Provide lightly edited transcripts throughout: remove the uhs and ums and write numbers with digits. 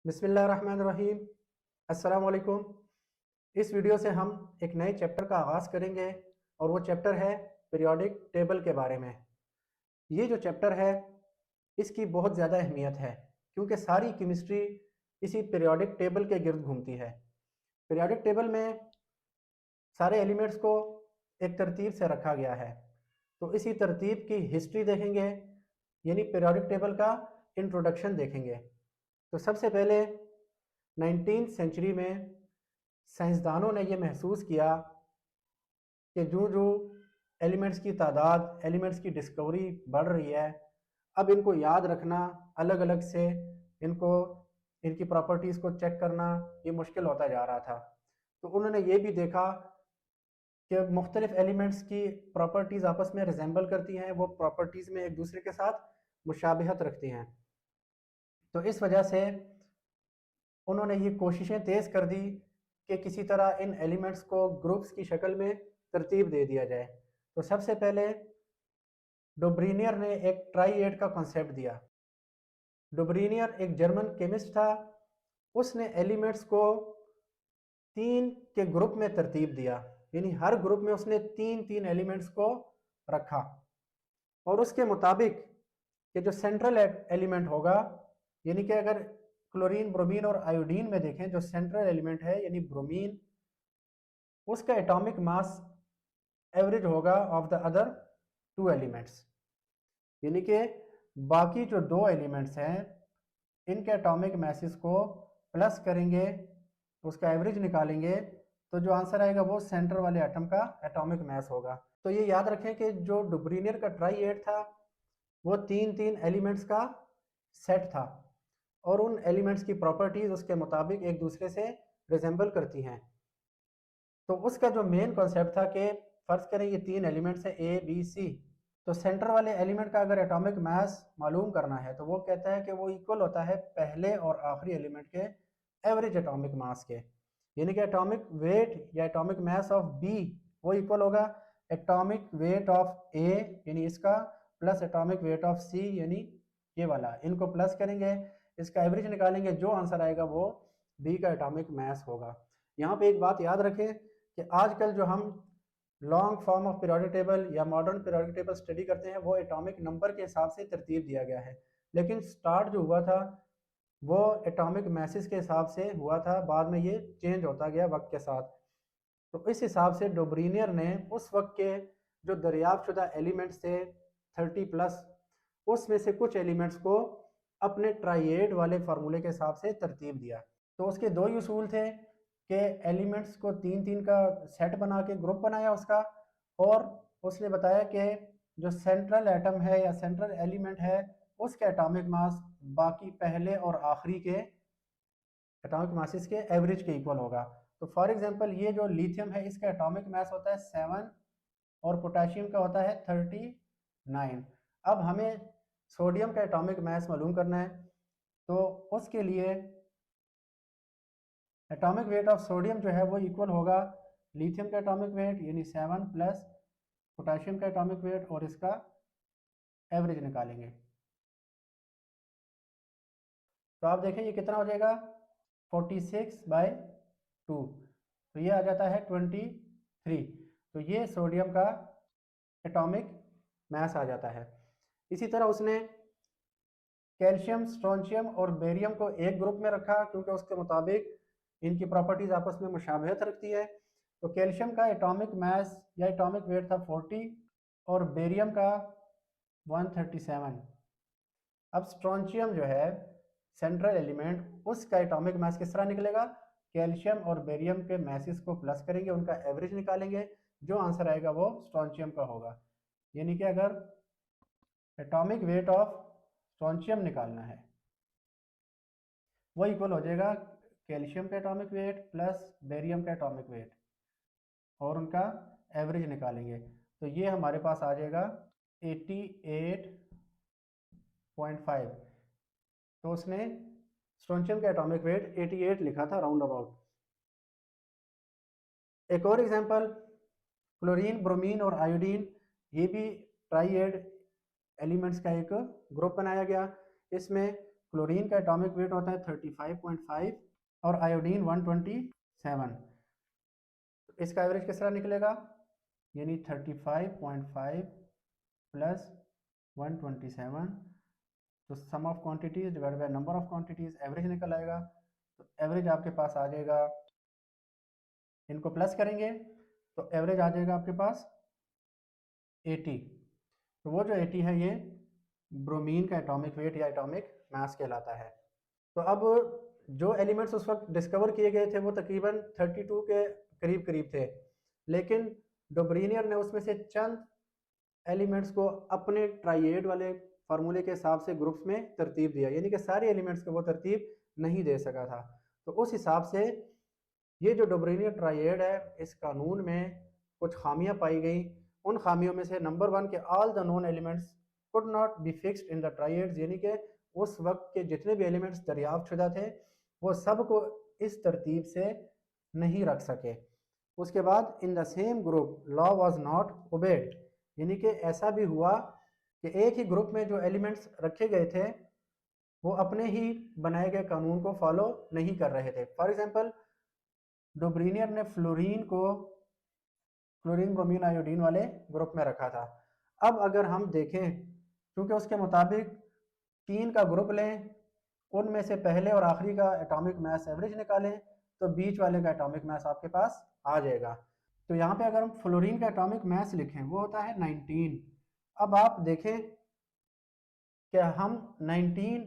बिस्मिल्लाहिर्रहमानिर्रहीम। अस्सलाम वालेकुम। इस वीडियो से हम एक नए चैप्टर का आगाज़ करेंगे और वो चैप्टर है पीरियोडिक टेबल के बारे में। ये जो चैप्टर है इसकी बहुत ज़्यादा अहमियत है क्योंकि सारी केमिस्ट्री इसी पीरियोडिक टेबल के गिर्द घूमती है। पीरियोडिक टेबल में सारे एलिमेंट्स को एक तरतीब से रखा गया है, तो इसी तरतीब की हिस्ट्री देखेंगे, यानी पीरियोडिक टेबल का इंट्रोडक्शन देखेंगे। तो सबसे पहले 19वीं सेंचुरी में साइंसदानों ने यह महसूस किया कि जो जो एलिमेंट्स की तादाद, एलिमेंट्स की डिस्कवरी बढ़ रही है, अब इनको याद रखना, अलग अलग से इनको इनकी प्रॉपर्टीज़ को चेक करना ये मुश्किल होता जा रहा था। तो उन्होंने ये भी देखा कि मुख्तलिफ एलिमेंट्स की प्रॉपर्टीज़ आपस में रिजेंबल करती हैं, वो प्रॉपर्टीज़ में एक दूसरे के साथ मुशाबहत रखती हैं। तो इस वजह से उन्होंने ये कोशिशें तेज़ कर दी कि किसी तरह इन एलिमेंट्स को ग्रुप्स की शक्ल में तरतीब दे दिया जाए। तो सबसे पहले डोब्रीनियर ने एक ट्राइएड का कॉन्सेप्ट दिया। डोब्रीनियर एक जर्मन केमिस्ट था। उसने एलिमेंट्स को 3 के ग्रुप में तरतीब दिया, यानी हर ग्रुप में उसने 3-3 एलिमेंट्स को रखा और उसके मुताबिक कि जो सेंट्रल एलिमेंट होगा, यानी कि अगर क्लोरीन, ब्रोमीन और आयोडीन में देखें, जो सेंट्रल एलिमेंट है यानी ब्रोमीन, उसका एटॉमिक मास एवरेज होगा ऑफ द अदर 2 एलिमेंट्स, यानी कि बाकी जो 2 एलिमेंट्स हैं इनके एटॉमिक मैसेस को प्लस करेंगे, उसका एवरेज निकालेंगे, तो जो आंसर आएगा वो सेंटर वाले एटम का एटॉमिक मास होगा। तो ये याद रखें कि जो डुब्रीनियर का ट्राइएड था वो 3-3 एलिमेंट्स का सेट था और उन एलिमेंट्स की प्रॉपर्टीज उसके मुताबिक एक दूसरे से रिजेंबल करती हैं। तो उसका जो मेन कॉन्सेप्ट था कि फर्ज करें ये 3 एलिमेंट्स है ए बी सी, तो सेंटर वाले एलिमेंट का अगर एटॉमिक मास मालूम करना है तो वो कहता है कि वो इक्वल होता है पहले और आखिरी एलिमेंट के एवरेज एटॉमिक मास के, यानी कि एटॉमिक वेट या एटॉमिक मास ऑफ बी वो इक्वल होगा एटॉमिक वेट ऑफ ए यानी इसका प्लस एटॉमिक वेट ऑफ सी यानी ये वाला, इनको प्लस करेंगे, इसका एवरेज निकालेंगे, जो आंसर आएगा वो बी का एटॉमिक मास होगा। यहाँ पे एक बात याद रखें कि आजकल जो हम long form of periodic table या मॉडर्न पीरियोडिक टेबल स्टडी करते हैं वो एटॉमिक नंबर के हिसाब से तरतीब दिया गया है, लेकिन स्टार्ट जो हुआ था वो एटॉमिक मैसेज के हिसाब से हुआ था, बाद में ये चेंज होता गया वक्त के साथ। तो इस हिसाब से डोब्रीनियर ने उस वक्त के जो दरियाफ्त शुदा एलिमेंट्स थे 30 प्लस, उसमें से कुछ एलिमेंट्स को अपने ट्राइएड वाले फार्मूले के हिसाब से तरतीब दिया। तो उसके 2 ही उसूल थे कि एलिमेंट्स को 3-3 का सेट बना के ग्रुप बनाया उसका, और उसने बताया कि जो सेंट्रल एटम है या सेंट्रल एलिमेंट है उसके एटॉमिक मास बाकी पहले और आखिरी के एटॉमिक मासेस के एवरेज के इक्वल होगा। तो फॉर एग्जांपल ये जो लिथियम है इसका एटॉमिक मास होता है 7 और पोटेशियम का होता है 39। अब हमें सोडियम का एटॉमिक मास मालूम करना है, तो उसके लिए एटॉमिक वेट ऑफ सोडियम जो है वो इक्वल होगा लिथियम का एटॉमिक वेट यानी 7 प्लस पोटेशियम का एटॉमिक वेट और इसका एवरेज निकालेंगे। तो आप देखें ये कितना हो जाएगा 46/2, तो ये आ जाता है 23। तो ये सोडियम का एटॉमिक मास आ जाता है। इसी तरह उसने कैल्शियम, स्ट्रोंशियम और बेरियम को एक ग्रुप में रखा क्योंकि उसके मुताबिक इनकी प्रॉपर्टीज आपस में मुशाबहत रखती है। तो कैल्शियम का एटॉमिक मास या एटॉमिक वेट था 40 और बेरियम का 137। अब स्ट्रोंशियम जो है सेंट्रल एलिमेंट, उसका एटॉमिक मास किस तरह निकलेगा, कैल्शियम और बेरियम के मैसेस को प्लस करेंगे, उनका एवरेज निकालेंगे, जो आंसर आएगा वो स्ट्रोंशियम का होगा। यानी कि अगर एटॉमिक वेट ऑफ स्ट्रोंशियम निकालना है वो इक्वल हो जाएगा कैल्शियम का एटॉमिक वेट प्लस बेरियम का एटॉमिक वेट और उनका एवरेज निकालेंगे, तो ये हमारे पास आ जाएगा 88.5। तो उसने स्ट्रोंशियम का एटॉमिक वेट 88 लिखा था राउंड अबाउट। एक और एग्जांपल क्लोरीन, ब्रोमीन और आयोडीन, ये भी ट्राइएड एलिमेंट्स का एक ग्रुप बनाया गया। इसमें क्लोरीन का एटॉमिक वेट होता है 35.5 और आयोडीन 127। तो इसका एवरेज किस तरह निकलेगा, यानी 35.5 प्लस 127, तो sum of quantities divide by number of quantities, average निकल आएगा। तो एवरेज आपके पास आ जाएगा, इनको प्लस करेंगे तो एवरेज आ जाएगा आपके पास 80। तो वो जो 80 है ये ब्रोमीन का एटॉमिक वेट या एटॉमिक मास कहलाता है। तो अब जो एलिमेंट्स उस वक्त डिस्कवर किए गए थे वो तकरीबन 32 के करीब करीब थे, लेकिन डोब्रीनियर ने उसमें से चंद एलिमेंट्स को अपने ट्राइएड वाले फार्मूले के हिसाब से ग्रुप्स में तरतीब दिया, यानी कि सारे एलिमेंट्स को वो तरतीब नहीं दे सका था। तो उस हिसाब से ये जो डोब्रीनियर ट्राइएड है, इस कानून में कुछ खामियां पाई गई। उन खामियों में से नंबर 1 के all the known elements could not be fixed in the triads, यानी कि उस वक्त के जितने भी एलिमेंट्स दरियाफ्त शुदा थे वो सब को इस तरतीब से नहीं रख सके। उसके बाद in the same group law was not obeyed, यानी कि ऐसा भी हुआ कि एक ही ग्रुप में जो एलिमेंट्स रखे गए थे वो अपने ही बनाए गए कानून को फॉलो नहीं कर रहे थे। फॉर एग्जांपल डोब्रीनियर ने फ्लोरीन को क्लोरीन ब्रोमीन आयोडीन वाले ग्रुप में रखा था। अब अगर हम देखें, क्योंकि उसके मुताबिक 3 का ग्रुप लें, उनमें से पहले और आखिरी का एटॉमिक मास एवरेज निकालें तो बीच वाले का एटॉमिक मास आपके पास आ जाएगा। तो यहाँ पे अगर हम फ्लोरीन का एटॉमिक मास लिखें वो होता है 19। अब आप देखें कि हम 19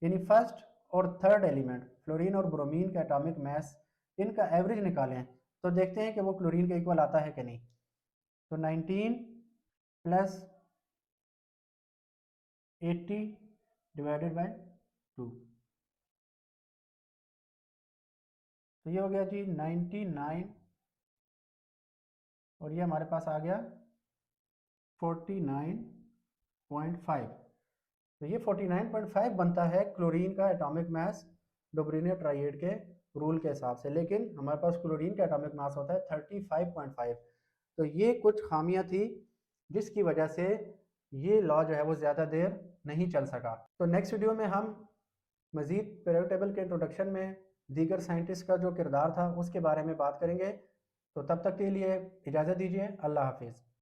यानी फर्स्ट और थर्ड एलिमेंट फ्लोरीन और ब्रोमीन का एटॉमिक मास इनका एवरेज निकालें तो देखते हैं कि वो क्लोरीन के इक्वल आता है कि नहीं। तो 19 प्लस 80 डिवाइडेड बाय 2, तो ये हो गया जी 99 और ये हमारे पास आ गया 49.5। तो ये 49.5 बनता है क्लोरीन का एटॉमिक मास डोब्रीनियर ट्राइएड के रूल के हिसाब से, लेकिन हमारे पास क्लोरीन का एटॉमिक मास होता है 35.5। तो ये कुछ खामियां थी जिसकी वजह से ये लॉ जो है वो ज़्यादा देर नहीं चल सका। तो नेक्स्ट वीडियो में हम मज़ीद पीरियोडिक टेबल के इंट्रोडक्शन में दीगर साइंटिस्ट का जो किरदार था उसके बारे में बात करेंगे। तो तब तक के लिए इजाज़त दीजिए, अल्लाह हाफिज़।